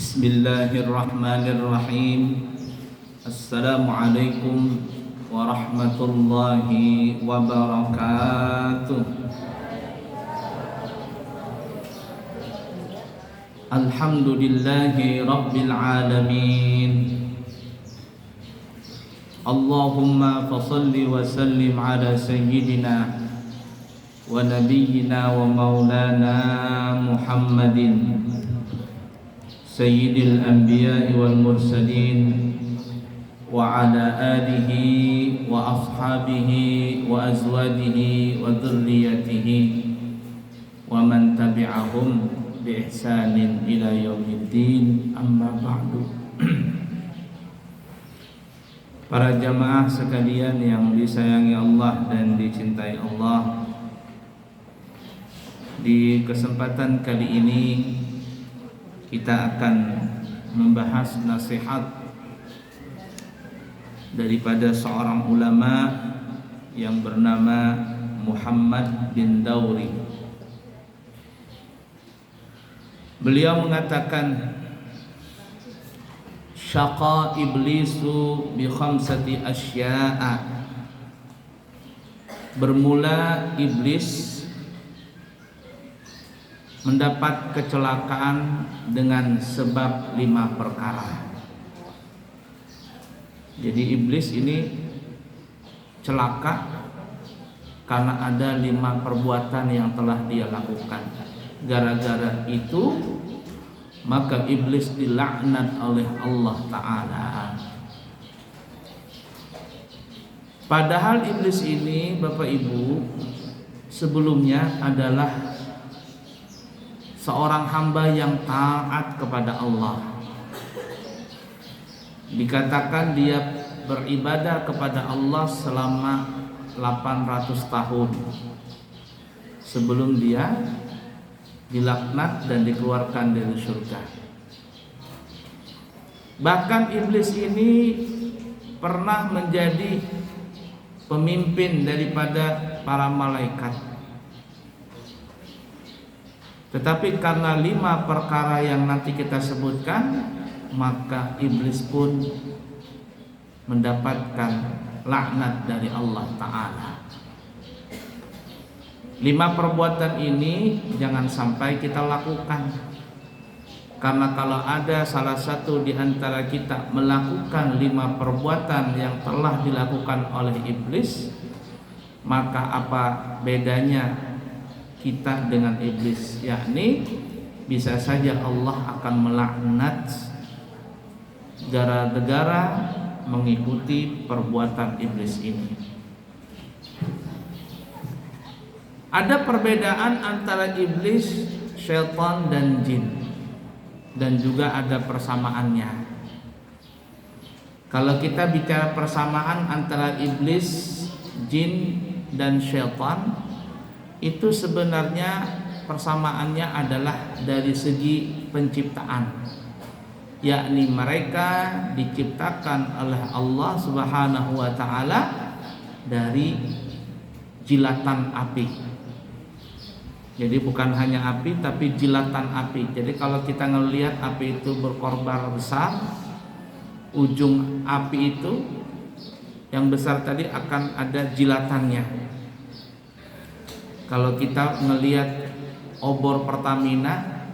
Bismillahirrahmanirrahim. Assalamualaikum warahmatullahi wabarakatuh. Alhamdulillahi rabbil alamin. Allahumma fasalli wa sallim ala sayyidina wa nabiyyina wa maulana Muhammadin Sayyidil Anbiya'i wal Mursalin wa ala alihi wa ashabihi wa azwajihi wa dhurriyyatihi wa man tabi'ahum bi ihsanin ila yaumiddin, amma ba'du. Para jamaah sekalian yang disayangi Allah dan dicintai Allah, di kesempatan kali ini kita akan membahas nasihat daripada seorang ulama yang bernama Muhammad bin Dauri. Beliau mengatakan, syaqa iblisu bi khamsati asya'a. Bermula iblis mendapat kecelakaan dengan sebab 5 perkara. Jadi iblis ini celaka karena ada 5 perbuatan yang telah dia lakukan. Gara-gara itu maka iblis dilaknat oleh Allah Ta'ala. Padahal iblis ini, Bapak Ibu, sebelumnya adalah seorang hamba yang taat kepada Allah. Dikatakan dia beribadah kepada Allah selama 800 tahun sebelum dia dilaknat dan dikeluarkan dari surga. Bahkan iblis ini pernah menjadi pemimpin daripada para malaikat. Tetapi karena 5 perkara yang nanti kita sebutkan, maka iblis pun mendapatkan laknat dari Allah Ta'ala. 5 perbuatan ini jangan sampai kita lakukan. Karena kalau ada salah satu di antara kita melakukan 5 perbuatan yang telah dilakukan oleh iblis, maka apa bedanya kita dengan iblis? Yakni bisa saja Allah akan melaknat gara-gara mengikuti perbuatan iblis ini. Ada perbedaan antara iblis, syaitan dan jin, dan juga ada persamaannya. Kalau kita bicara persamaan antara iblis, jin dan syaitan, itu sebenarnya persamaannya adalah dari segi penciptaan, yakni mereka diciptakan oleh Allah Subhanahu wa Ta'ala dari jilatan api. Jadi bukan hanya api tapi jilatan api. Jadi kalau kita ngelihat api itu berkorbar besar, ujung api itu yang besar tadi akan ada jilatannya. Kalau kita melihat obor Pertamina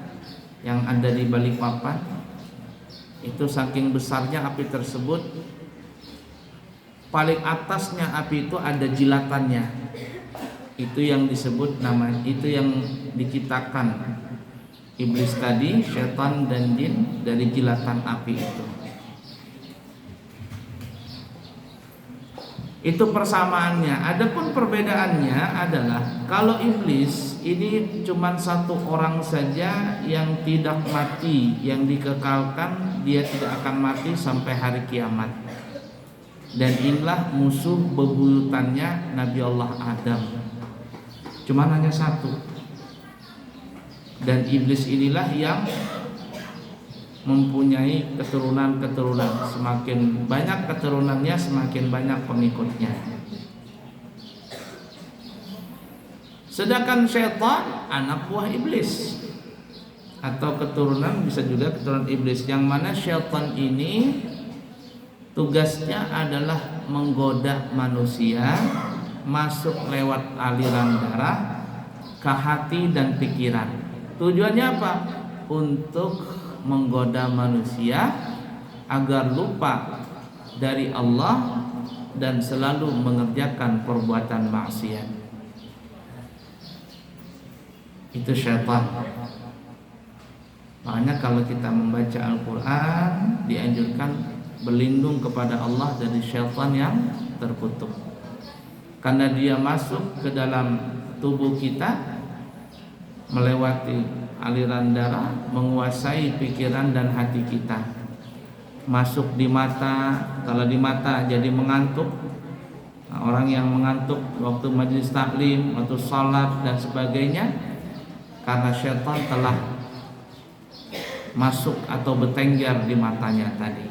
yang ada di Balikpapan, itu saking besarnya api tersebut, paling atasnya api itu ada jilatannya. Itu yang disebut nama, itu yang diciptakan iblis tadi, syaitan dan jin, dari jilatan api itu. Itu persamaannya. Adapun perbedaannya adalah kalau iblis ini cuma 1 orang saja yang tidak mati, yang dikekalkan, dia tidak akan mati sampai hari kiamat. Dan inilah musuh bebuyutannya Nabi Allah Adam. Cuma hanya 1. Dan iblis inilah yang mempunyai keturunan-keturunan. Semakin banyak keturunannya, semakin banyak pengikutnya. Sedangkan syaitan anak buah iblis. atau keturunan, bisa juga keturunan iblis, yang mana syaitan ini tugasnya adalah menggoda manusia masuk lewat aliran darah ke hati dan pikiran. Tujuannya apa? Untuk menggoda manusia agar lupa dari Allah dan selalu mengerjakan perbuatan maksiat. Itu syaitan. Makanya kalau kita membaca Al-Quran, dianjurkan berlindung kepada Allah dari syaitan yang terkutuk, karena dia masuk ke dalam tubuh kita melewati aliran darah, menguasai pikiran dan hati kita. Masuk di mata, kalau di mata jadi mengantuk. Nah, orang yang mengantuk waktu majelis taklim, waktu salat dan sebagainya, karena syaitan telah masuk atau bertengger di matanya tadi.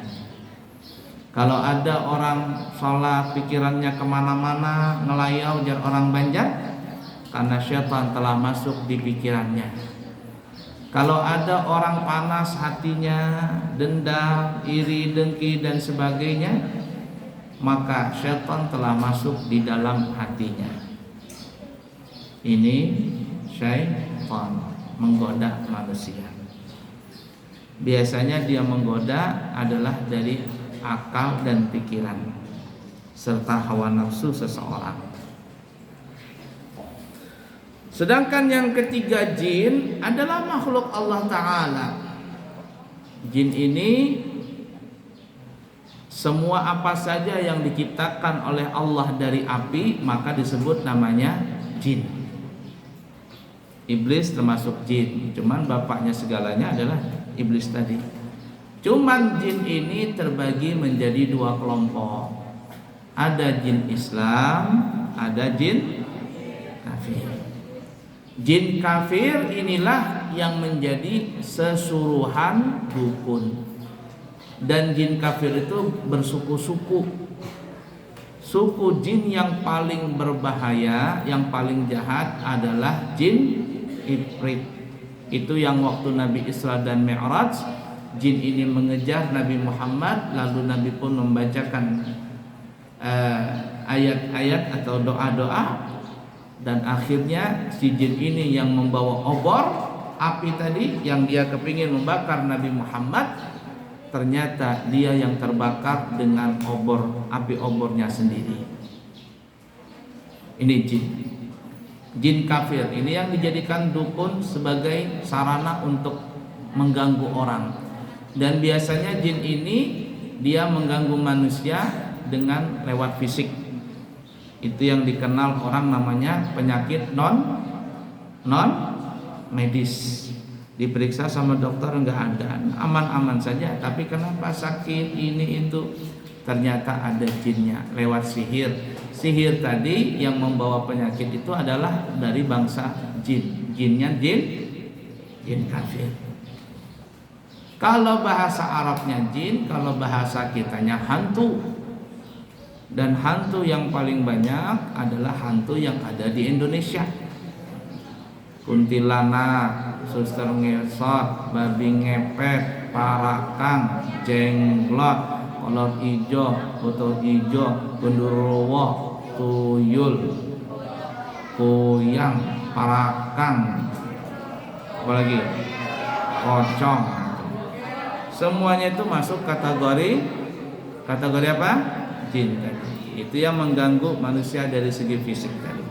Kalau ada orang sholat pikirannya kemana-mana, ngelayau jar orang Banjar, karena syaitan telah masuk di pikirannya. Kalau ada orang panas hatinya, dendam, iri, dengki dan sebagainya, maka syaitan telah masuk di dalam hatinya. Ini syaitan menggoda manusia. Biasanya dia menggoda adalah dari akal dan pikiran serta hawa nafsu seseorang. Sedangkan yang ketiga, jin adalah makhluk Allah Ta'ala. Jin ini semua apa saja yang diciptakan oleh Allah dari api maka disebut namanya jin. Iblis termasuk jin, cuman bapaknya segalanya adalah iblis tadi. Cuman jin ini terbagi menjadi dua kelompok. Ada jin Islam, ada jin kafir. Jin kafir inilah yang menjadi sesuruhan dukun. Dan jin kafir itu bersuku-suku. Suku jin yang paling berbahaya, yang paling jahat adalah jin Ifrit. Itu yang waktu Nabi Isra dan Mi'raj, jin ini mengejar Nabi Muhammad, lalu Nabi pun membacakan ayat-ayat atau doa-doa, dan akhirnya si jin ini yang membawa obor api tadi yang dia kepingin membakar Nabi Muhammad, ternyata dia yang terbakar dengan obor, api obornya sendiri. Ini jin kafir ini yang dijadikan dukun sebagai sarana untuk mengganggu orang. Dan biasanya jin ini dia mengganggu manusia dengan lewat fisik. Itu yang dikenal orang namanya penyakit non medis. Diperiksa sama dokter enggak ada, aman-aman saja, tapi kenapa sakit ini itu? Ternyata ada jinnya lewat sihir. Sihir tadi yang membawa penyakit itu adalah dari bangsa jin. Jinnya jin kafir. Kalau bahasa Arabnya jin, kalau bahasa kitanya hantu. Dan hantu yang paling banyak adalah hantu yang ada di Indonesia. Kuntilanak, suster ngesot, babi ngepet, parakang, jenglot, kolor ijo, botol ijo, genderuwo, tuyul, kuyang, parakang, apalagi pocong. Semuanya itu masuk kategori apa? Jin tadi. Itu yang mengganggu manusia dari segi fisik tadi.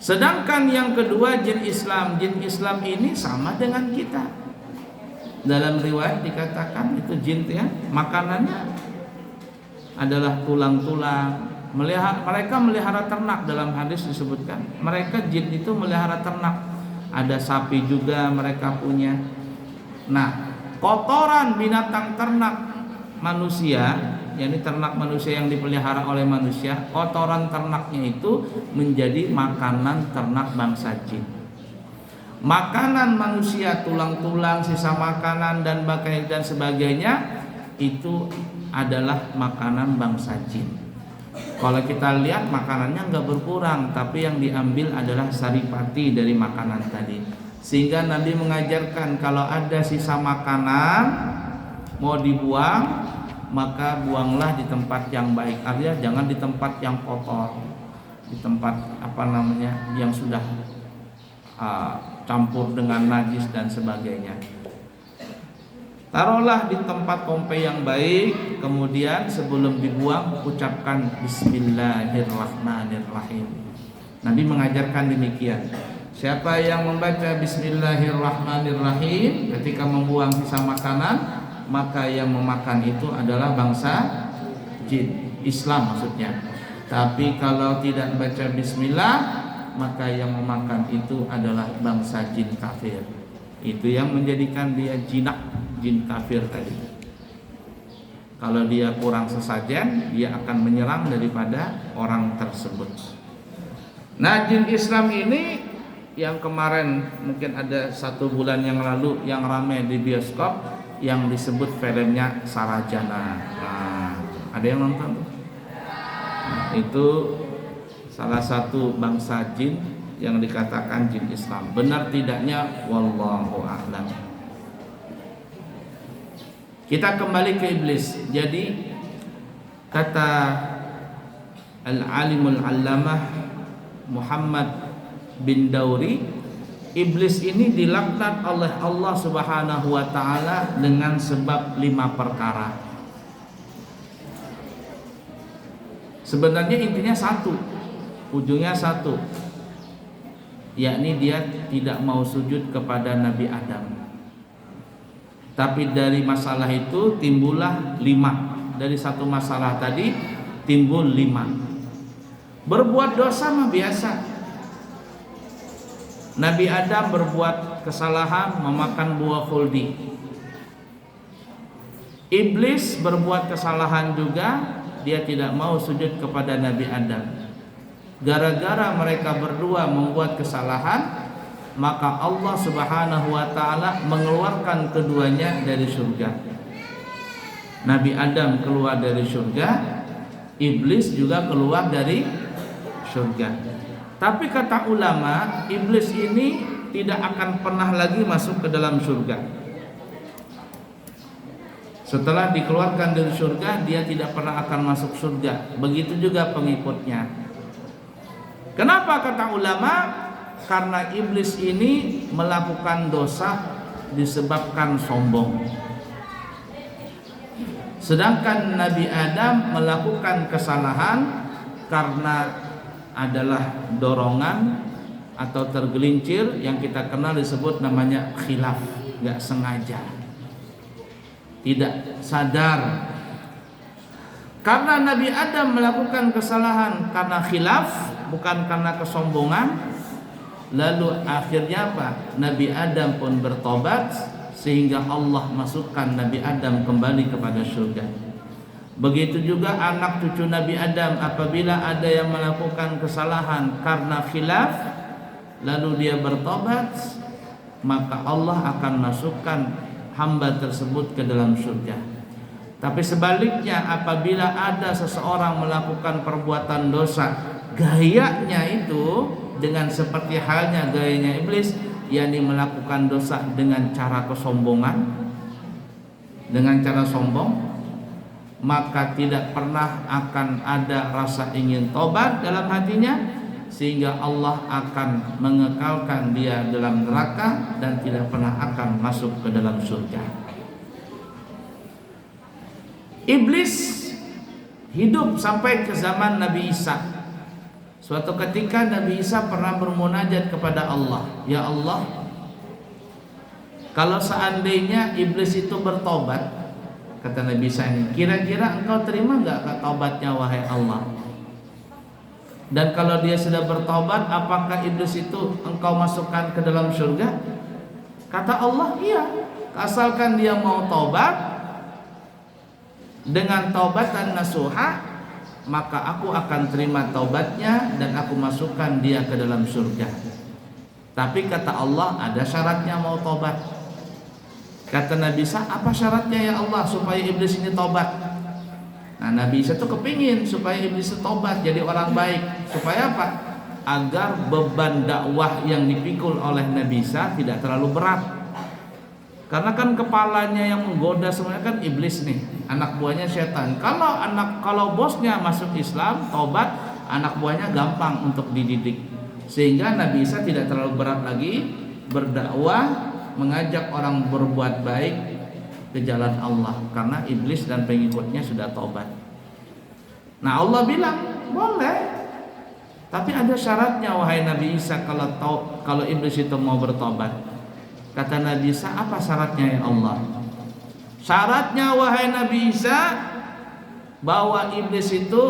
Sedangkan yang kedua jin Islam. Jin Islam ini sama dengan kita. Dalam riwayat dikatakan itu jin ya, makanannya adalah tulang-tulang. Mereka melihara ternak, dalam hadis disebutkan. Mereka jin itu melihara ternak. Ada sapi juga mereka punya. Nah, kotoran binatang ternak manusia, yakni ternak manusia yang dipelihara oleh manusia, kotoran ternaknya itu menjadi makanan ternak bangsa jin. Makanan manusia, tulang-tulang, sisa makanan dan bakai dan sebagainya itu adalah makanan bangsa jin. Kalau kita lihat makanannya enggak berkurang, tapi yang diambil adalah saripati dari makanan tadi. Sehingga Nabi mengajarkan kalau ada sisa makanan mau dibuang, maka buanglah di tempat yang baik. Artinya jangan di tempat yang kotor, di tempat yang sudah campur dengan najis dan sebagainya. Taruhlah di tempat pompe yang baik, kemudian sebelum dibuang ucapkan Bismillahirrahmanirrahim. Nabi mengajarkan demikian. Siapa yang membaca Bismillahirrahmanirrahim ketika membuang sisa makanan, maka yang memakan itu adalah bangsa jin, Islam maksudnya. Tapi kalau tidak baca Bismillah, maka yang memakan itu adalah bangsa jin kafir. Itu yang menjadikan dia jinak, jin kafir tadi. Kalau dia kurang sesajen, dia akan menyerang daripada orang tersebut. Nah, jin Islam ini yang kemarin mungkin ada 1 bulan yang lalu yang ramai di bioskop, yang disebut filmnya Sarajana. Nah, ada yang nonton tuh? Nah, itu salah satu bangsa jin yang dikatakan jin Islam. Benar tidaknya wallahu a'lam. Kita kembali ke iblis. Jadi kata al-alimul allamah Muhammad bin Dauri, iblis ini dilaknat oleh Allah Subhanahu wa taala dengan sebab 5 perkara. Sebenarnya intinya satu, ujungnya satu, yakni dia tidak mau sujud kepada Nabi Adam. Tapi dari masalah itu timbullah 5. Dari satu masalah tadi timbul 5. Berbuat dosa mah biasa. Nabi Adam berbuat kesalahan memakan buah khuldi. Iblis berbuat kesalahan juga, dia tidak mau sujud kepada Nabi Adam. Gara-gara mereka berdua membuat kesalahan, maka Allah Subhanahu wa taala mengeluarkan keduanya dari surga. Nabi Adam keluar dari surga, iblis juga keluar dari surga. Tapi kata ulama, iblis ini tidak akan pernah lagi masuk ke dalam surga. Setelah dikeluarkan dari surga, dia tidak pernah akan masuk surga. Begitu juga pengikutnya. Kenapa kata ulama? Karena iblis ini melakukan dosa disebabkan sombong. Sedangkan Nabi Adam melakukan kesalahan karena adalah dorongan atau tergelincir, yang kita kenal disebut namanya khilaf, gak sengaja, tidak sadar. Karena Nabi Adam melakukan kesalahan karena khilaf, bukan karena kesombongan. Lalu akhirnya apa? Nabi Adam pun bertobat, sehingga Allah masukkan Nabi Adam kembali kepada surga. Begitu juga anak cucu Nabi Adam, apabila ada yang melakukan kesalahan karena khilaf, lalu dia bertobat, maka Allah akan masukkan hamba tersebut ke dalam surga. Tapi sebaliknya, apabila ada seseorang melakukan perbuatan dosa, gayanya itu dengan seperti halnya gayanya iblis, yakni melakukan dosa dengan cara kesombongan, dengan cara sombong, maka tidak pernah akan ada rasa ingin tobat dalam hatinya, sehingga Allah akan mengekalkan dia dalam neraka dan tidak pernah akan masuk ke dalam surga. Iblis hidup sampai ke zaman Nabi Isa. Suatu ketika Nabi Isa pernah bermunajat kepada Allah, ya Allah, kalau seandainya iblis itu bertobat, kata Nabi Isa ini, kira-kira engkau terima enggak taubatnya wahai Allah? Dan kalau dia sudah bertobat, apakah iblis itu engkau masukkan ke dalam surga? Kata Allah, iya, asalkan dia mau taubat dengan taubatan nasuha, maka aku akan terima taubatnya dan aku masukkan dia ke dalam surga. Tapi kata Allah, ada syaratnya mau taubat. Kata Nabi Isa, apa syaratnya ya Allah supaya iblis ini taubat? Nah, Nabi Isa tuh kepingin supaya iblis itu taubat jadi orang baik. Supaya apa? agar beban dakwah yang dipikul oleh Nabi Isa tidak terlalu berat. Karena kan kepalanya yang menggoda semuanya kan iblis nih, anak buahnya setan. Kalau bosnya masuk Islam, tobat, anak buahnya gampang untuk dididik. Sehingga Nabi Isa tidak terlalu berat lagi berdakwah, mengajak orang berbuat baik ke jalan Allah, karena iblis dan pengikutnya sudah tobat. Nah, Allah bilang boleh, tapi ada syaratnya wahai Nabi Isa kalau iblis itu mau bertobat. Kata Nabi Isa, apa syaratnya ya Allah? Syaratnya wahai Nabi Isa, bahwa iblis itu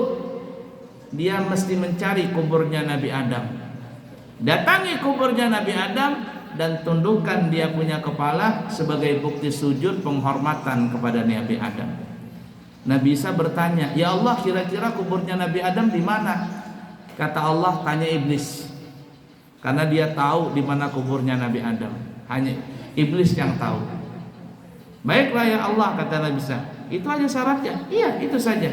dia mesti mencari kuburnya Nabi Adam. Datangi kuburnya Nabi Adam dan tundukkan dia punya kepala sebagai bukti sujud penghormatan kepada Nabi Adam. Nabi Isa bertanya, ya Allah, kira-kira kuburnya Nabi Adam di mana? Kata Allah, tanya iblis, karena dia tahu di mana kuburnya Nabi Adam. Hanya iblis yang tahu. Baiklah ya Allah, kata Nabi Isa, itu aja syaratnya. Iya, itu saja.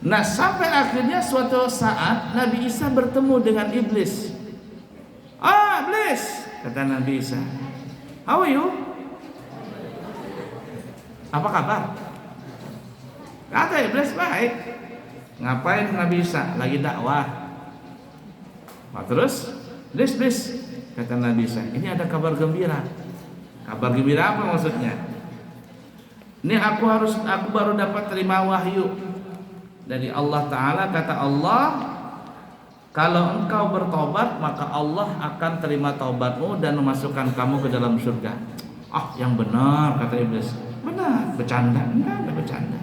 Nah, sampai akhirnya suatu saat Nabi Isa bertemu dengan iblis. Ah, iblis, kata Nabi Isa, how are you? Apa kabar? Kata iblis, baik. Ngapain Nabi Isa? Lagi dakwah. Nah, terus iblis, kata Nabi Isa, ini ada kabar gembira. Kabar gembira apa maksudnya? Ini aku baru dapat terima wahyu dari Allah Ta'ala. Kata Allah, kalau engkau bertobat, maka Allah akan terima taubatmu dan memasukkan kamu ke dalam surga. Ah, yang benar, kata iblis. Benar, bercanda? Enggak bercanda.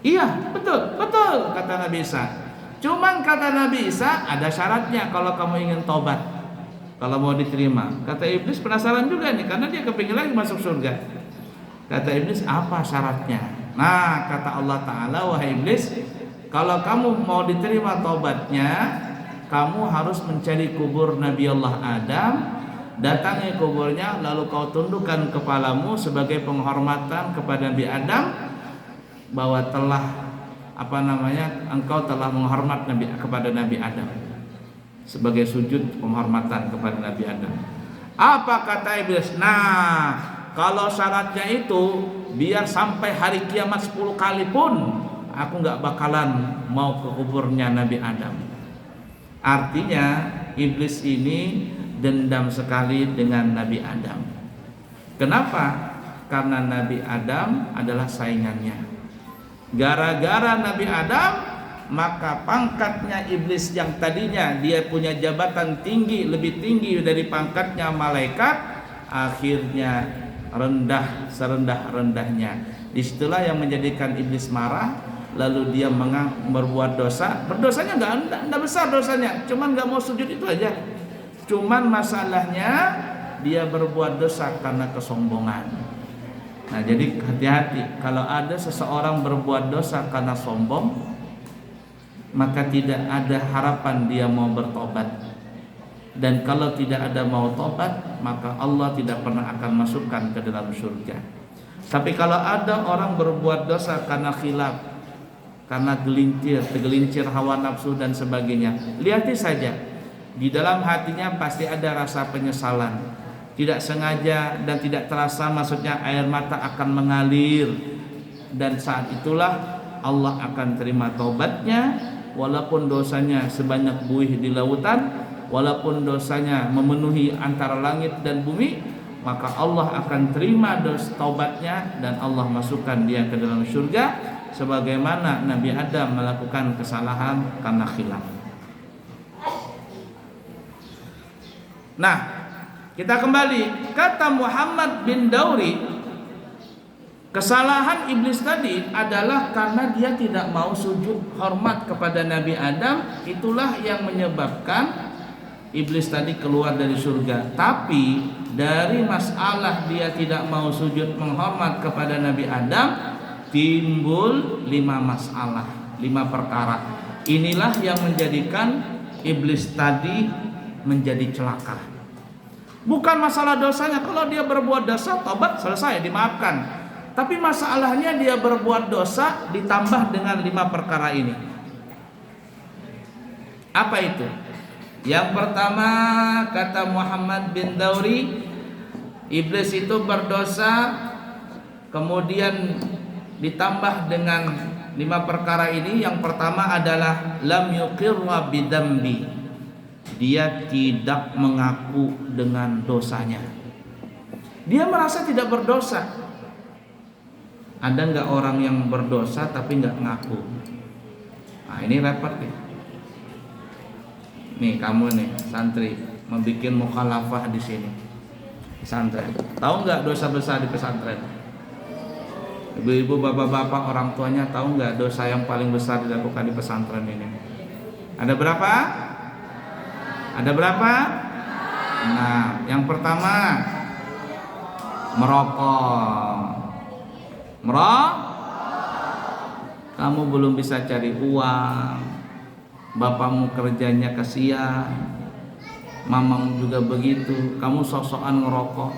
Iya, betul, kata Nabi Isa. Cuman kata Nabi Isa, ada syaratnya kalau kamu ingin tobat, kalau mau diterima. Kata iblis, penasaran juga nih, karena dia kepingin lagi masuk surga. Kata iblis, apa syaratnya? Nah, kata Allah Ta'ala, wahai iblis, kalau kamu mau diterima tobatnya, kamu harus mencari kubur Nabi Allah Adam, datangi kuburnya, lalu kau tundukkan kepalamu sebagai penghormatan kepada Nabi Adam, bahwa engkau telah menghormat kepada Nabi Adam, sebagai sujud penghormatan kepada Nabi Adam. Apa kata iblis? Nah, kalau syaratnya itu biar sampai hari kiamat 10 kali pun aku gak bakalan mau ke kuburnya Nabi Adam. Artinya iblis ini dendam sekali dengan Nabi Adam. Kenapa? Karena Nabi Adam adalah saingannya. Gara-gara Nabi Adam, maka pangkatnya iblis yang tadinya dia punya jabatan tinggi, lebih tinggi dari pangkatnya malaikat, akhirnya rendah serendah-rendahnya. Disitulah yang menjadikan iblis marah, lalu dia berbuat dosa. Berdosanya enggak besar dosanya, cuman enggak mau sujud, itu aja. Cuman masalahnya dia berbuat dosa karena kesombongan. Nah, jadi hati-hati kalau ada seseorang berbuat dosa karena sombong, maka tidak ada harapan dia mau bertobat. Dan kalau tidak ada mau tobat, maka Allah tidak pernah akan masukkan ke dalam surga. Tapi kalau ada orang berbuat dosa karena khilaf, karena tergelincir hawa nafsu dan sebagainya, lihati saja, di dalam hatinya pasti ada rasa penyesalan. Tidak sengaja dan tidak terasa, maksudnya air mata akan mengalir, dan saat itulah Allah akan terima taubatnya. Walaupun dosanya sebanyak buih di lautan, walaupun dosanya memenuhi antara langit dan bumi, maka Allah akan terima taubatnya dan Allah masukkan dia ke dalam surga, sebagaimana Nabi Adam melakukan kesalahan karena khilaf. Nah, kita kembali, kata Muhammad bin Dauri, kesalahan iblis tadi adalah karena dia tidak mau sujud hormat kepada Nabi Adam. Itulah yang menyebabkan iblis tadi keluar dari surga. Tapi dari masalah dia tidak mau sujud menghormat kepada Nabi Adam, timbul 5 masalah, 5 perkara. Inilah yang menjadikan iblis tadi menjadi celaka. Bukan masalah dosanya, kalau dia berbuat dosa, tobat, selesai, dimaafkan. Tapi masalahnya dia berbuat dosa ditambah dengan 5 perkara ini. Apa itu? Yang pertama, kata Muhammad bin Dauri, iblis itu berdosa, kemudian ditambah dengan 5 perkara ini. Yang pertama adalah lam yuqirra bidambi, dia tidak mengaku dengan dosanya. Dia merasa tidak berdosa. Ada nggak orang yang berdosa tapi nggak ngaku? Nah, ini repot nih. Nih kamu nih santri membuat mukhalafah di sini pesantren. Tahu nggak dosa besar di pesantren? Ibu-ibu, bapak-bapak, orang tuanya tahu nggak dosa yang paling besar dilakukan di pesantren ini? Ada berapa? Ada berapa? Nah, yang pertama merokok. Kamu belum bisa cari uang, bapakmu kerjanya kasihan, mamamu juga begitu, kamu sok-sokan ngerokok.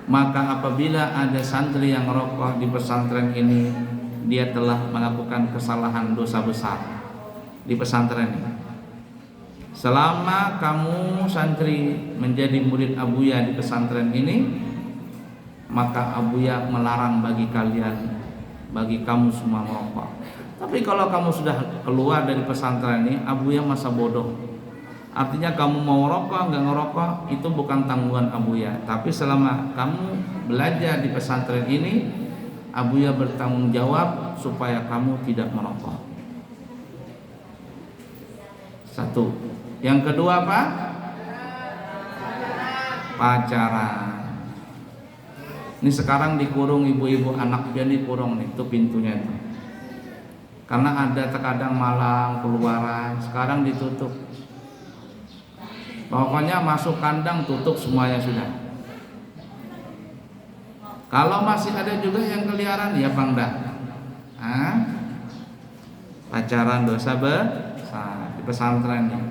Maka apabila ada santri yang ngerokok di pesantren ini, dia telah melakukan kesalahan dosa besar di pesantren ini. Selama kamu santri menjadi murid Abuya di pesantren ini, maka Abuya melarang bagi kalian, bagi kamu semua merokok. Tapi kalau kamu sudah keluar dari pesantren ini, Abuya masa bodoh. Artinya kamu mau rokok nggak ngerokok itu bukan tanggungan Abuya. Tapi selama kamu belajar di pesantren ini, Abuya bertanggung jawab supaya kamu tidak merokok. Satu. Yang kedua apa? Pacaran. Ini sekarang dikurung ibu-ibu, anak dia dikurung nih, itu pintunya itu. Karena ada terkadang malam keluaran, sekarang ditutup. Pokoknya masuk kandang tutup semuanya sudah. Kalau masih ada juga yang keliaran, ya bangda. Pacaran dosa besar di pesantren ini.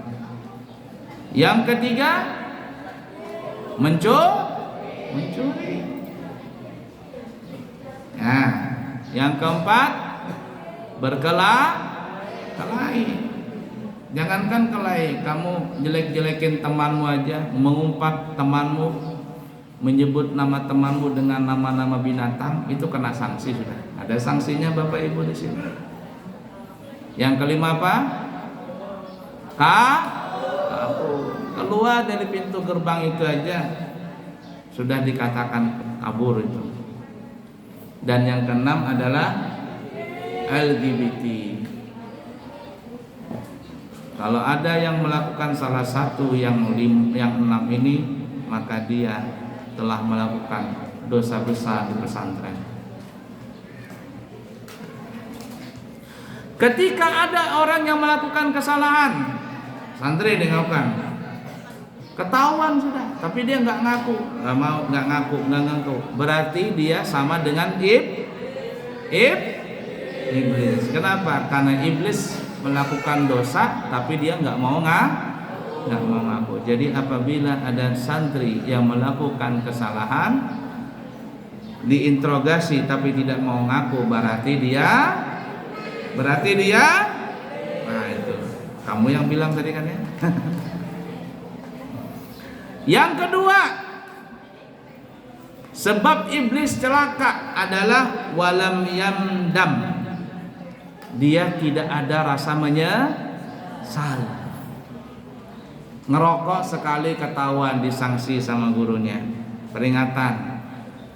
Yang ketiga, mencuri. Nah, yang keempat, berkelahi. Jangankan kelahi, kamu jelek-jelekin temanmu aja, mengumpat temanmu, menyebut nama temanmu dengan nama-nama binatang, itu kena sanksi sudah. Ada sanksinya Bapak Ibu di sini. Yang kelima apa? Kabur. Keluar dari pintu gerbang itu aja sudah dikatakan kabur itu. Dan yang keenam adalah LGBT. Kalau ada yang melakukan salah satu yang 6 ini, maka dia telah melakukan dosa besar di pesantren. Ketika ada orang yang melakukan kesalahan, santri dengarkan, ketahuan sudah, tapi dia nggak ngaku, nggak ngaku, berarti dia sama dengan iblis. Kenapa? Karena iblis melakukan dosa tapi dia nggak mau ngaku. Jadi apabila ada santri yang melakukan kesalahan, diinterogasi tapi tidak mau ngaku, berarti dia nah itu kamu yang bilang tadi kan ya. Yang kedua, sebab iblis celaka adalah walam yamdam, dia tidak ada rasa menyesal. Ngerokok sekali ketahuan disanksi sama gurunya, peringatan.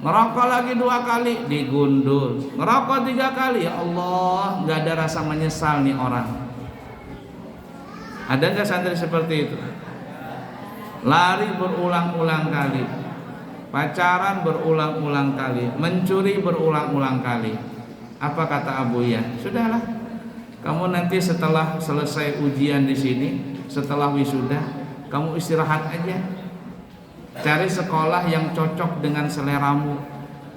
Ngerokok lagi 2 kali digundul. Ngerokok 3 kali, ya Allah, nggak ada rasa menyesal nih orang. Ada nggak santri seperti itu? Lari berulang-ulang kali, pacaran berulang-ulang kali, mencuri berulang-ulang kali. Apa kata Abuya? Sudahlah, kamu nanti setelah selesai ujian di sini, setelah wisuda, kamu istirahat aja. Cari sekolah yang cocok dengan seleramu.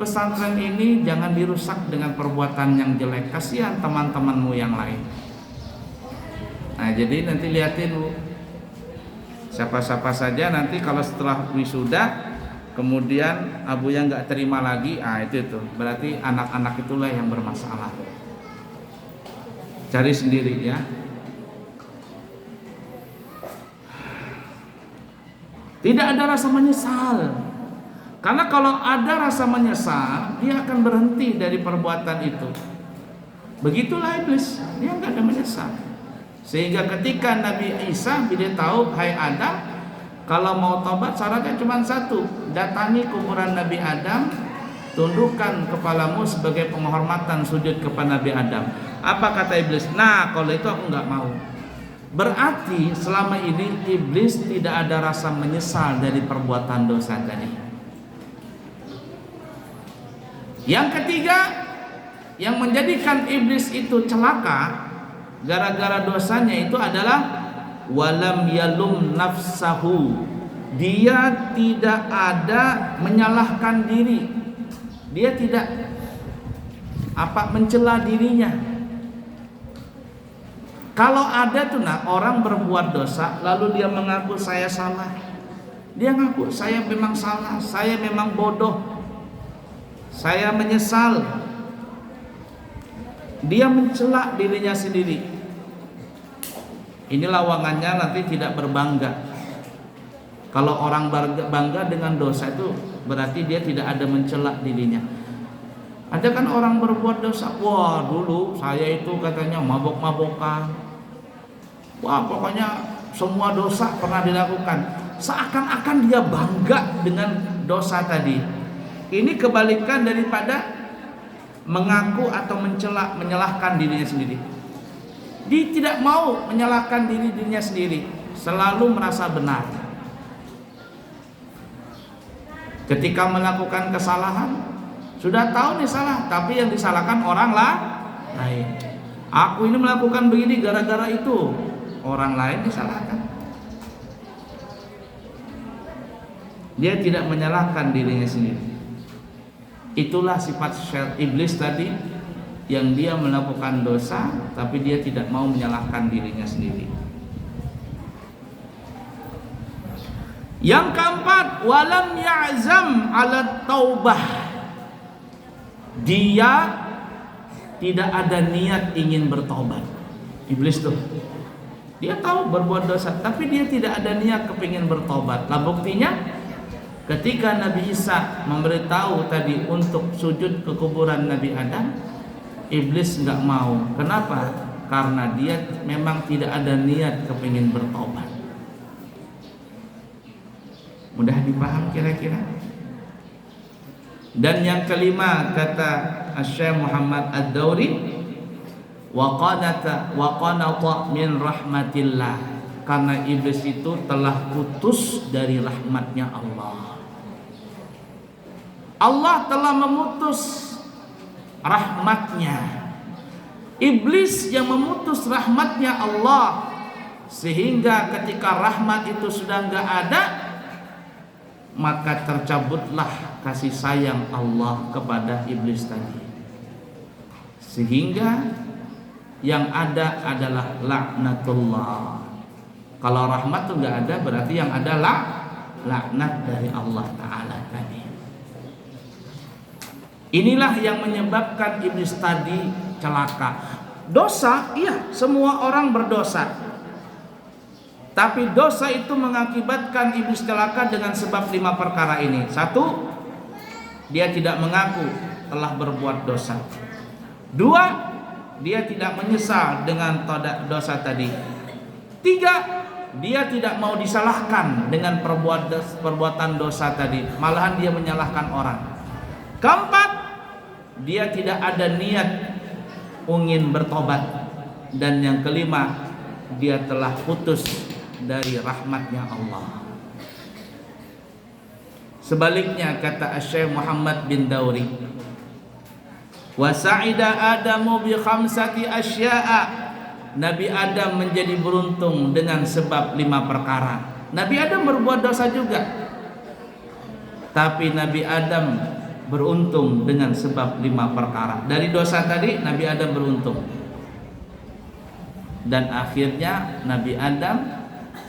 Pesantren ini jangan dirusak dengan perbuatan yang jelek. Kasihan teman-temanmu yang lain. Nah, jadi nanti lihatin Bu, siapa-siapa saja nanti kalau setelah wisuda kemudian Abuya nggak terima lagi, itu berarti anak-anak itulah yang bermasalah. Cari sendiri ya. Tidak ada rasa menyesal. Karena kalau ada rasa menyesal, dia akan berhenti dari perbuatan itu. Begitulah iblis, dia nggak ada menyesal. Sehingga ketika Nabi Isa beritahu, hai Adam, kalau mau tobat syaratnya cuma satu, datangi kuburan Nabi Adam, tundukkan kepalamu sebagai penghormatan sujud kepada Nabi Adam. Apa kata iblis? Nah, kalau itu aku nggak mau. Berarti selama ini iblis tidak ada rasa menyesal dari perbuatan dosa tadi. Yang ketiga, yang menjadikan iblis itu celaka gara-gara dosanya itu adalah walam yalum nafsahu. Dia tidak ada menyalahkan diri. Dia tidak mencela dirinya. Kalau ada tuh orang berbuat dosa lalu dia mengaku saya salah. Dia ngaku saya memang salah, saya memang bodoh. Saya menyesal. Dia mencela dirinya sendiri. Ini lawangannya nanti tidak berbangga. Kalau orang bangga dengan dosa itu berarti dia tidak ada mencela dirinya. Ada kan orang berbuat dosa, wah dulu saya itu katanya mabok-mabokan, wah pokoknya semua dosa pernah dilakukan. Seakan-akan dia bangga dengan dosa tadi. Ini kebalikan daripada mengaku atau menyalahkan dirinya sendiri. Dia tidak mau menyalahkan dirinya sendiri, selalu merasa benar. Ketika melakukan kesalahan, sudah tahu nih salah, tapi yang disalahkan orang lain. Aku ini melakukan begini gara-gara itu, orang lain disalahkan. Dia tidak menyalahkan dirinya sendiri. Itulah sifat iblis tadi, yang dia melakukan dosa tapi dia tidak mau menyalahkan dirinya sendiri. Yang keempat, walam ya'zam 'ala taubah. Dia tidak ada niat ingin bertobat. Iblis tuh, dia tahu berbuat dosa tapi dia tidak ada niat kepingin bertobat. Lah buktinya ketika Nabi Isa memberitahu tadi untuk sujud ke kuburan Nabi Adam, iblis nggak mau. Kenapa? Karena dia memang tidak ada niat kepingin bertobat. Mudah dipaham kira-kira? Dan yang kelima kata Syekh Muhammad Ad-Dauri, wa qanata min rahmatillah, karena iblis itu telah putus dari rahmatnya Allah. Allah telah memutus rahmatnya. Iblis yang memutus rahmatnya Allah, sehingga ketika rahmat itu sudah enggak ada, maka tercabutlah kasih sayang Allah kepada iblis tadi, sehingga yang ada adalah laknatullah. Kalau rahmat itu enggak ada, berarti yang ada laknat dari Allah Ta'ala tadi. Inilah yang menyebabkan iblis tadi celaka. Dosa, iya, semua orang berdosa. Tapi dosa itu mengakibatkan iblis celaka dengan sebab 5 perkara ini. 1, dia tidak mengaku telah berbuat dosa. 2, dia tidak menyesal dengan dosa tadi. 3, dia tidak mau disalahkan dengan perbuatan dosa tadi, malahan dia menyalahkan orang. 4, dia tidak ada niat ingin bertobat. Dan yang kelima, dia telah putus dari rahmatnya Allah. Sebaliknya kata Syekh Muhammad bin Dauri, wa sa'ida Adamu bi khamsati asya'a. Nabi Adam menjadi beruntung dengan sebab 5 perkara. Nabi Adam berbuat dosa juga, tapi Nabi Adam beruntung dengan sebab 5 perkara. Dari dosa tadi Nabi Adam beruntung. Dan akhirnya Nabi Adam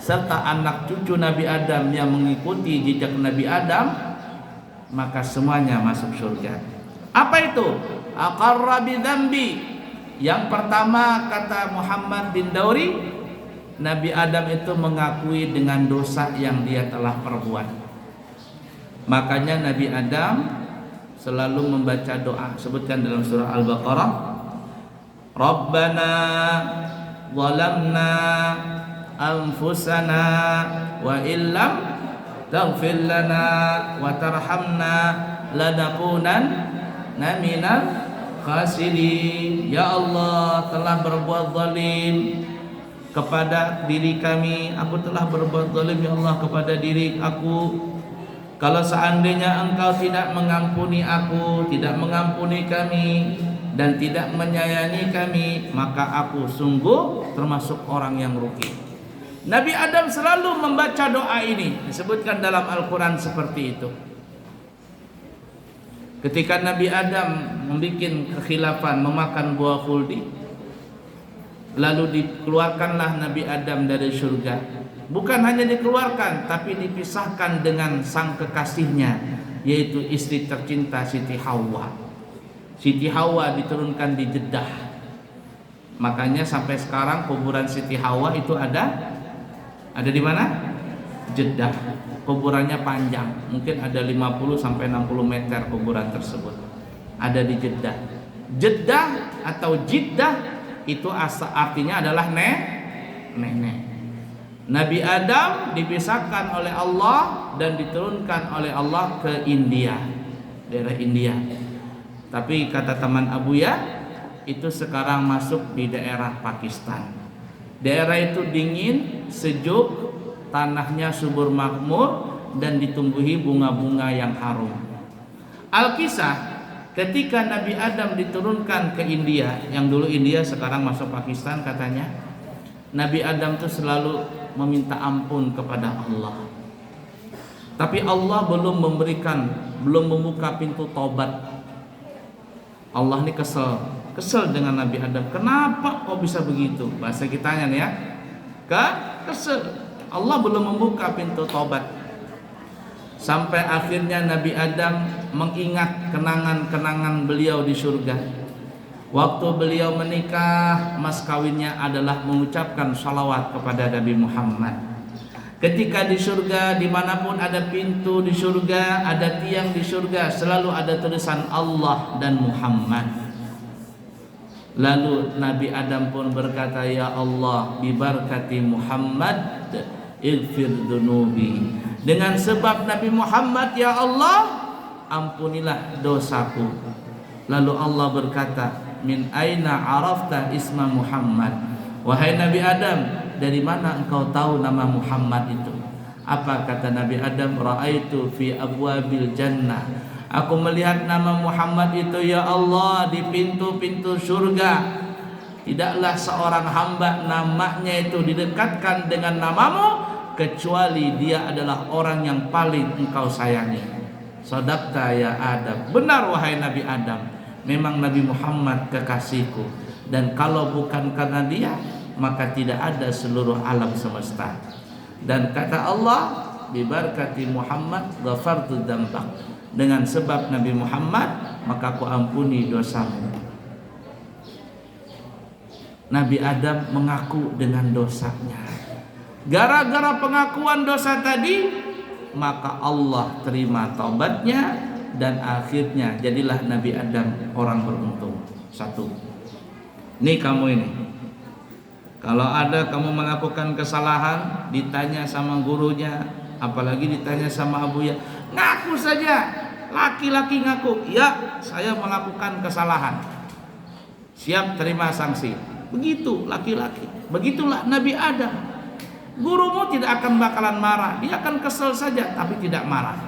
serta anak cucu Nabi Adam yang mengikuti jejak Nabi Adam, maka semuanya masuk surga. Apa itu? Aqarra bi dzambi, Yang pertama, kata Muhammad bin Dauri, Nabi Adam itu mengakui dengan dosa yang dia telah perbuat. Makanya Nabi Adam selalu membaca doa, sebutkan dalam surah Al-Baqarah, Rabbana zalamna anfusana wa illam taghfir lana wa tarhamna lanakunanna minal khasirin. Ya Allah, telah berbuat zalim kepada diri kami. Aku telah berbuat zalim ya Allah kepada diri aku. Kalau seandainya Engkau tidak mengampuni aku, tidak mengampuni kami, dan tidak menyayangi kami, maka aku sungguh termasuk orang yang rugi. Nabi Adam selalu membaca doa ini, disebutkan dalam Al-Quran seperti itu. Ketika Nabi Adam membuat kekhilafan memakan buah khuldi, lalu dikeluarkanlah Nabi Adam dari surga. Bukan hanya dikeluarkan, tapi dipisahkan dengan sang kekasihnya, yaitu istri tercinta Siti Hawa. Siti Hawa diturunkan di Jeddah. Makanya sampai sekarang kuburan Siti Hawa itu ada di mana? Jeddah. Kuburannya panjang, mungkin ada 50 sampai 60 meter kuburan tersebut. Ada di Jeddah. Jeddah atau Jeddah itu artinya adalah nenek. Nabi Adam dipisahkan oleh Allah dan diturunkan oleh Allah ke India, daerah India. Tapi kata teman Abuya, itu sekarang masuk di daerah Pakistan. Daerah itu dingin, sejuk, tanahnya subur makmur dan ditumbuhi bunga-bunga yang harum. Alkisah, ketika Nabi Adam diturunkan ke India, yang dulu India sekarang masuk Pakistan katanya, Nabi Adam itu selalu meminta ampun kepada Allah. Tapi Allah belum membuka pintu tobat. Allah ini kesel dengan Nabi Adam. Kenapa kok bisa begitu? Bahasa kitanya nih ya, kesel. Allah belum membuka pintu tobat. Sampai akhirnya Nabi Adam mengingat kenangan-kenangan beliau di surga. Waktu beliau menikah, mas kawinnya adalah mengucapkan salawat kepada Nabi Muhammad. Ketika di surga, dimanapun ada pintu di surga, ada tiang di surga, selalu ada tulisan Allah dan Muhammad. Lalu Nabi Adam pun berkata, ya Allah, bibarakati Muhammad ighfir dunubi. Dengan sebab Nabi Muhammad, ya Allah, ampunilah dosaku. Lalu Allah berkata, min aina arafta isma Muhammad. Wahai Nabi Adam, dari mana engkau tahu nama Muhammad itu? Apa kata Nabi Adam? Ra'aitu fi abwabil jannah. Aku melihat nama Muhammad itu ya Allah di pintu-pintu surga. Tidaklah seorang hamba namanya itu didekatkan dengan namamu kecuali dia adalah orang yang paling engkau sayangi. Sadaqta ya Adam. Benar wahai Nabi Adam, memang Nabi Muhammad kekasihku, dan kalau bukan karena dia maka tidak ada seluruh alam semesta. Dan kata Allah, bibarakati Muhammad ghafartu dzambak. Dengan sebab Nabi Muhammad maka aku ampuni dosamu. Nabi Adam mengaku dengan dosanya. Gara-gara pengakuan dosa tadi, maka Allah terima taubatnya dan akhirnya jadilah Nabi Adam orang beruntung. Satu. Nih kamu ini, kalau ada kamu melakukan kesalahan, ditanya sama gurunya, apalagi ditanya sama abuya, ngaku saja. Laki-laki ngaku, ya saya melakukan kesalahan, siap terima sanksi. Begitu laki-laki, begitulah Nabi Adam. Gurumu tidak akan bakalan marah, dia akan kesel saja tapi tidak marah.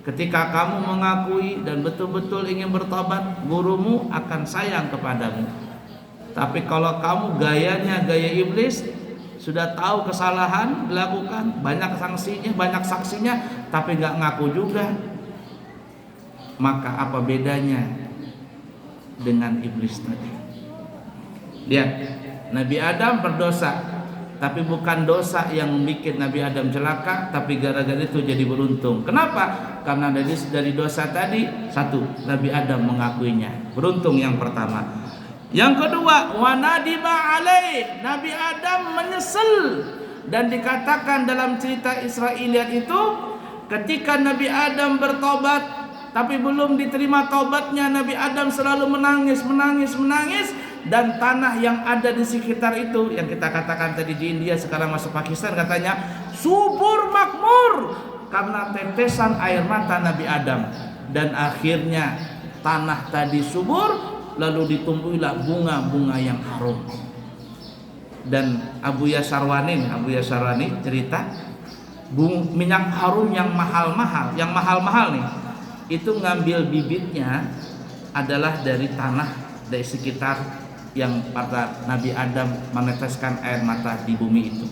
Ketika kamu mengakui dan betul-betul ingin bertobat, gurumu akan sayang kepadamu. Tapi kalau kamu gayanya gaya iblis, sudah tahu kesalahan dilakukan, banyak sanksinya, banyak saksinya, tapi nggak ngaku juga, maka apa bedanya dengan iblis tadi? Lihat, Nabi Adam berdosa, tapi bukan dosa yang membuat Nabi Adam celaka, tapi gara-gara itu jadi beruntung. Kenapa? Karena dari dosa tadi, satu, Nabi Adam mengakuinya, beruntung yang pertama. Yang kedua, wa nadima alaih, Nabi Adam menyesal. Dan dikatakan dalam cerita Israiliyat itu, ketika Nabi Adam bertobat tapi belum diterima tobatnya, Nabi Adam selalu menangis. Dan tanah yang ada di sekitar itu, yang kita katakan tadi di India, sekarang masuk Pakistan, katanya subur makmur karena tetesan air mata Nabi Adam. Dan akhirnya tanah tadi subur, lalu ditumbuhilah bunga-bunga yang harum. Dan Abuya Sarwani cerita minyak harum yang mahal-mahal nih, itu ngambil bibitnya adalah dari tanah dari sekitar yang pada Nabi Adam meneteskan air mata di bumi itu.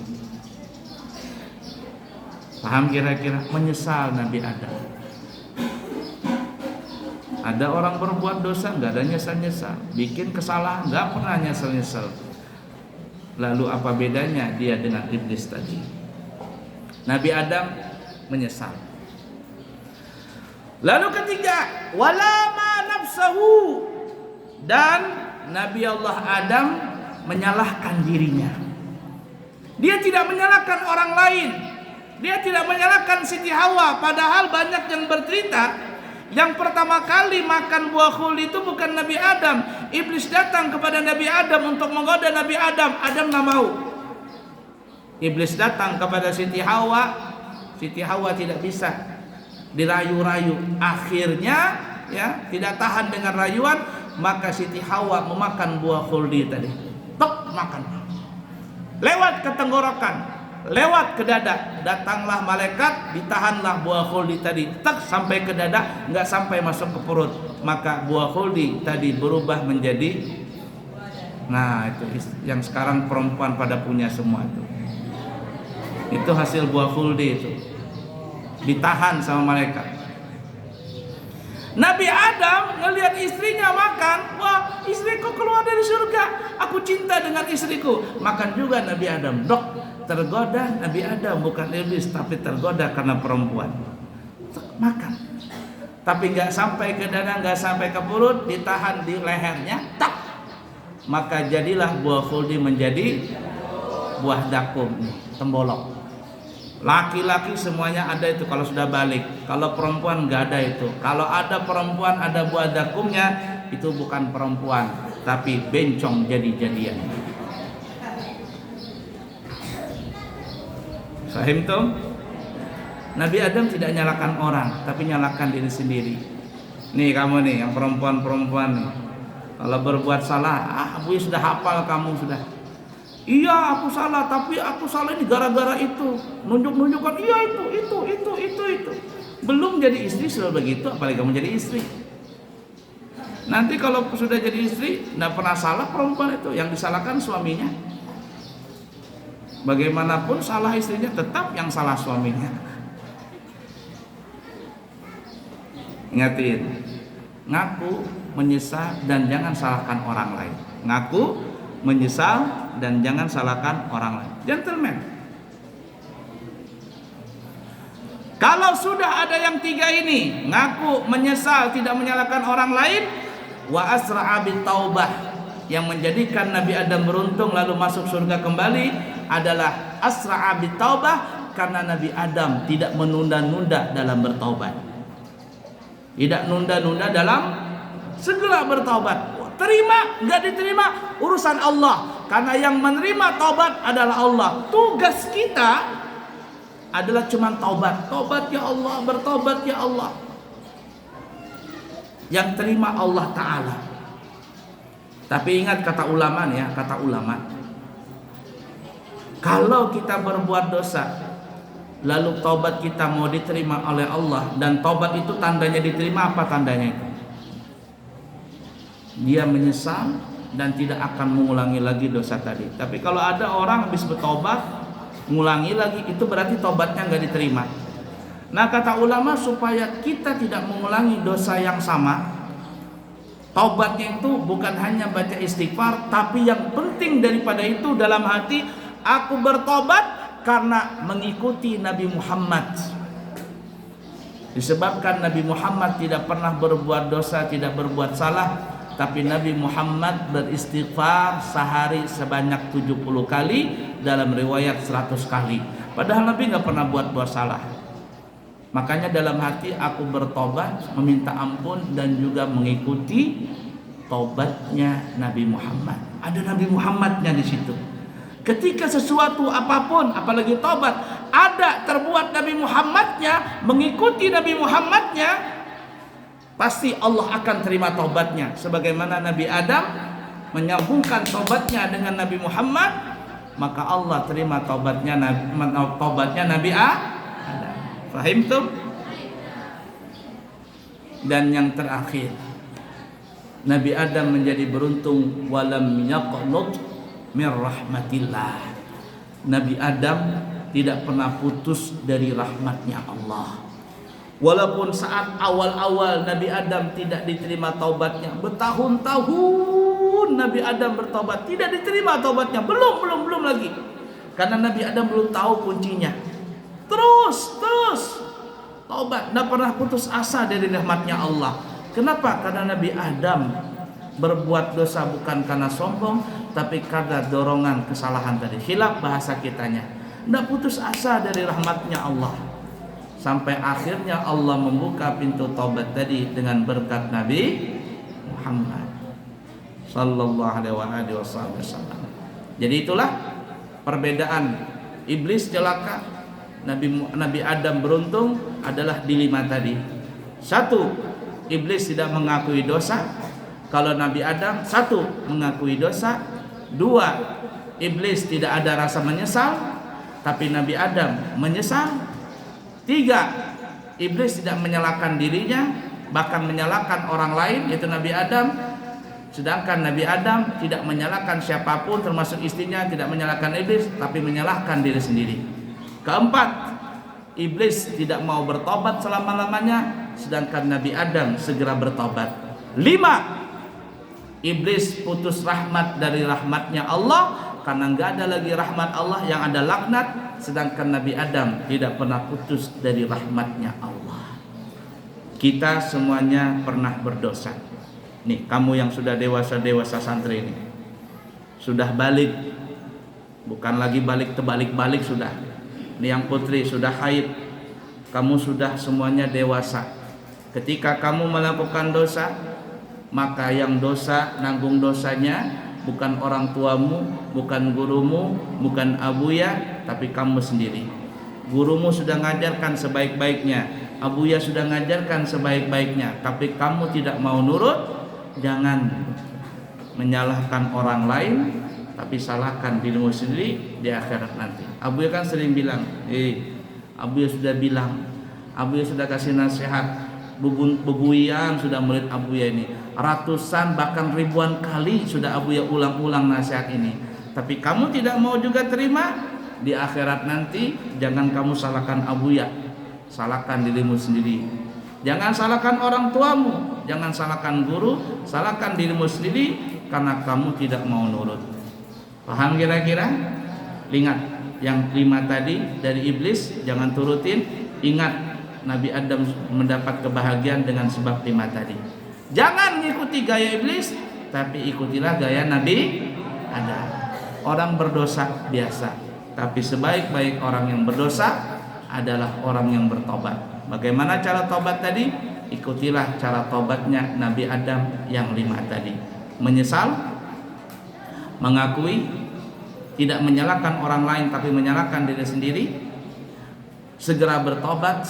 Paham kira-kira? Menyesal Nabi Adam. Ada orang berbuat dosa nggak ada nyesal-nyesal, bikin kesalahan nggak pernah nyesal-nyesal. Lalu apa bedanya dia dengan iblis tadi? Nabi Adam menyesal. Lalu ketiga, walama nafsahu, dan Nabi Allah Adam menyalahkan dirinya. Dia tidak menyalahkan orang lain, dia tidak menyalahkan Siti Hawa. Padahal banyak yang bercerita, yang pertama kali makan buah khuld itu bukan Nabi Adam. Iblis datang kepada Nabi Adam untuk menggoda Nabi Adam. Adam nggak mau. Iblis datang kepada Siti Hawa. Siti Hawa tidak bisa dirayu-rayu. Akhirnya ya tidak tahan dengan rayuan, maka Siti Hawa memakan buah khuld tadi. Tok, makan. Lewat ke tenggorokan, lewat ke dada, datanglah malaikat, ditahanlah buah khuld tadi, tak sampai ke dada, nggak sampai masuk ke perut, maka buah khuld tadi berubah menjadi, nah itu yang sekarang perempuan pada punya semua itu hasil buah khuld itu, ditahan sama malaikat. Nabi Adam ngelihat istrinya makan, wah istriku keluar dari surga, aku cinta dengan istriku. Makan juga Nabi Adam, dok, tergoda Nabi Adam, bukan iblis, tapi tergoda karena perempuan. Makan, tapi nggak sampai ke dada, nggak sampai ke perut, ditahan di lehernya, tak. Maka jadilah buah khuld menjadi buah dakum, tembolok. Laki-laki semuanya ada itu kalau sudah balik. Kalau perempuan nggak ada itu. Kalau ada perempuan ada buah dakumnya, itu bukan perempuan, tapi bencong jadi-jadian. Fahim tuh? Nabi Adam tidak nyalakan orang, tapi nyalakan diri sendiri. Nih kamu nih, yang perempuan-perempuan nih, kalau berbuat salah, Bu sudah hafal kamu sudah. Iya aku salah, tapi aku salah ini gara-gara itu. Nunjuk-nunjukkan, iya itu. Belum jadi istri sudah begitu, apalagi kamu jadi istri. Nanti kalau sudah jadi istri, tidak pernah salah perempuan itu, yang disalahkan suaminya. Bagaimanapun salah istrinya, tetap yang salah suaminya. Ingatin, ngaku, menyesal, dan jangan salahkan orang lain. Ngaku, menyesal, dan jangan salahkan orang lain. Gentleman. Kalau sudah ada yang tiga ini, ngaku, menyesal, tidak menyalahkan orang lain, wa asra'a bit taubah, yang menjadikan Nabi Adam beruntung lalu masuk surga kembali adalah asra'a bit taubah, karena Nabi Adam tidak menunda-nunda dalam bertaubat. Tidak nunda-nunda dalam segera bertaubat. Terima, nggak diterima, urusan Allah. Karena yang menerima taubat adalah Allah. Tugas kita adalah cuma taubat. Taubat ya Allah, bertaubat ya Allah. Yang terima Allah Ta'ala. Tapi ingat kata ulama nih ya, kata ulama, kalau kita berbuat dosa, lalu taubat kita mau diterima oleh Allah, dan taubat itu tandanya diterima, apa tandanya itu? Dia menyesal dan tidak akan mengulangi lagi dosa tadi. Tapi kalau ada orang habis bertobat mengulangi lagi, itu berarti tobatnya nggak diterima. Nah kata ulama, supaya kita tidak mengulangi dosa yang sama, taubatnya itu bukan hanya baca istighfar, tapi yang penting daripada itu dalam hati, aku bertobat karena mengikuti Nabi Muhammad. Disebabkan Nabi Muhammad tidak pernah berbuat dosa, tidak berbuat salah, tapi Nabi Muhammad beristighfar sehari sebanyak 70 kali, dalam riwayat 100 kali. Padahal Nabi nggak pernah buat salah. Makanya dalam hati aku bertobat, meminta ampun dan juga mengikuti tobatnya Nabi Muhammad. Ada Nabi Muhammadnya di situ. Ketika sesuatu apapun, apalagi tobat, ada terbuat Nabi Muhammadnya, mengikuti Nabi Muhammadnya, pasti Allah akan terima tobatnya. Sebagaimana Nabi Adam menyambungkan tobatnya dengan Nabi Muhammad, maka Allah terima tobatnya Nabi Adam. Fahim tuh? Dan yang terakhir, Nabi Adam menjadi beruntung, walam yaqnut min rahmatillah. Nabi Adam tidak pernah putus dari rahmatnya Allah. Walaupun saat awal-awal Nabi Adam tidak diterima taubatnya, bertahun-tahun Nabi Adam bertobat, tidak diterima taubatnya, belum lagi. Karena Nabi Adam belum tahu kuncinya. Terus taubat, tidak pernah putus asa dari rahmatnya Allah. Kenapa? Karena Nabi Adam berbuat dosa bukan karena sombong, tapi karena dorongan kesalahan tadi. Khilaf bahasa kitanya. Tidak putus asa dari rahmatnya Allah. Sampai akhirnya Allah membuka pintu taubat tadi dengan berkat Nabi Muhammad sallallahu alaihi wasallam. Jadi itulah perbedaan iblis celaka, Nabi Adam beruntung adalah di 5 tadi. 1, iblis tidak mengakui dosa. Kalau Nabi Adam 1 mengakui dosa, 2 iblis tidak ada rasa menyesal, tapi Nabi Adam menyesal, 3 iblis tidak menyalahkan dirinya, bahkan menyalahkan orang lain, yaitu Nabi Adam. Sedangkan Nabi Adam tidak menyalahkan siapapun, termasuk istrinya, tidak menyalahkan iblis, tapi menyalahkan diri sendiri. 4, iblis tidak mau bertobat selama-lamanya, sedangkan Nabi Adam segera bertobat. 5, iblis putus rahmat dari rahmatnya Allah, karena nggak ada lagi rahmat Allah, yang ada laknat. Sedangkan Nabi Adam tidak pernah putus dari rahmatnya Allah. Kita semuanya pernah berdosa. Nih, kamu yang sudah dewasa santri ini, sudah balik, bukan lagi balik terbalik-balik sudah. Ini yang putri sudah haid, kamu sudah semuanya dewasa. Ketika kamu melakukan dosa, maka yang dosa, nanggung dosanya bukan orang tuamu, bukan gurumu, bukan abuya, tapi kamu sendiri. Gurumu sudah ngajarkan sebaik-baiknya, abuya sudah ngajarkan sebaik-baiknya, tapi kamu tidak mau nurut. Jangan menyalahkan orang lain, tapi salahkan dirimu sendiri di akhirat nanti. Abuya kan sering bilang, abuya sudah bilang, abuya sudah kasih nasihat, bebuyan sudah murid abuya ini, ratusan bahkan ribuan kali sudah abuya ulang-ulang nasihat ini, tapi kamu tidak mau juga terima. Di akhirat nanti jangan kamu salahkan abuya, salahkan dirimu sendiri. Jangan salahkan orang tuamu, jangan salahkan guru, salahkan dirimu sendiri, karena kamu tidak mau nurut. Paham kira-kira? Ingat yang 5 tadi dari iblis, jangan turutin. Ingat Nabi Adam mendapat kebahagiaan dengan sebab 5 tadi. Jangan mengikuti gaya iblis, tapi ikutilah gaya Nabi Adam. Orang berdosa biasa, tapi sebaik-baik orang yang berdosa adalah orang yang bertobat. Bagaimana cara tobat tadi? Ikutilah cara tobatnya Nabi Adam yang 5 tadi. Menyesal, mengakui, tidak menyalahkan orang lain tapi menyalahkan diri sendiri, segera bertobat,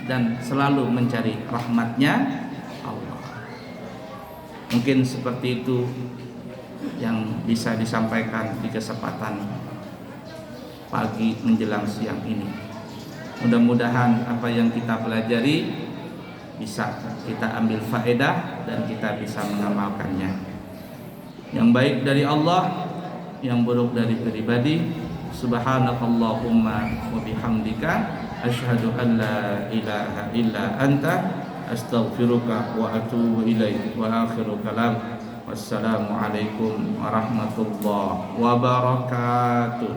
dan selalu mencari rahmatnya Allah. Mungkin seperti itu yang bisa disampaikan di kesempatan pagi menjelang siang ini. Mudah-mudahan apa yang kita pelajari bisa kita ambil faedah dan kita bisa mengamalkannya. Yang baik dari Allah, yang buruk dari pribadi. Subhanakallahumma wa bihamdika asyhadu an la ilaha illa anta astaghfiruka wa atubu ilaik. Wa akhiru kalam, wassalamu alaikum warahmatullahi wabarakatuh.